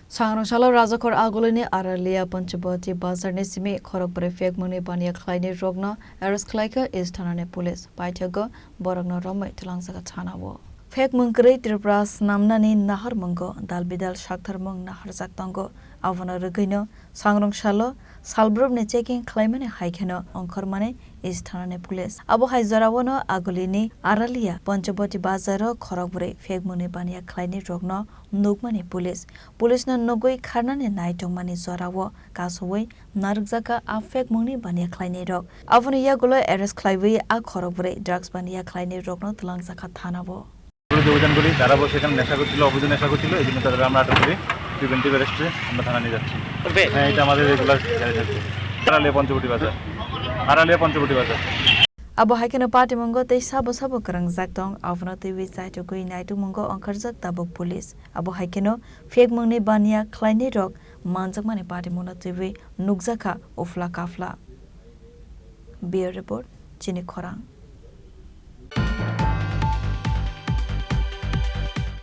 Sangrongsalo Rajakhor Agulini Araliya Panchabati Bazarni Simi Khorokbrwi Phekmungni Baniya Khlainai Rokno Khlaikha is Thanani Police Paithago Bohrokno Romoi Thanao Phekmungni Tripura Namnani Nahar Mungo Dalbidal Shaktharmung Nahar Zaktango Avana Rugino Sangrongsalo Salbrubne checking Klaimane Haikeno Onkormane is Thanani Police Abu Haizarawano Agulini Araliya Panchabati Bazarni Khorokbrwi Phekmungni Baniya Khlainai Rokno Nugmani Police na nogoi kharnane naitongmani zorawo kasowai narjaka a Phekmungni Baniya Khlainai rok avoni yagulo arrest khlaiwi a Khorokbrwi drugs Baniya Khlainai rokno Twangjakha Thanao অভিযান করি যারা সেখানে নেশা করছিল অবৈধ নেশা করছিল এই জন্য তাদের আমরা আটক করি প্রিভেন্টিভ অ্যারেস্টে আমরা থানা নিয়ে যাচ্ছি হ্যাঁ এটা আমাদের রেগুলার জারি থাকবে আরালিয়া পঞ্চবটি বাজার Abo haikeno party mongo tei sabo karang zaktong avno tv site ko inaitu mongo angkarjak tabok police abo haikeno Phekmungni Baniya Khlainai rok manjakmani party mona tv nukjakha ofla kafla Bureau report Chini Khorang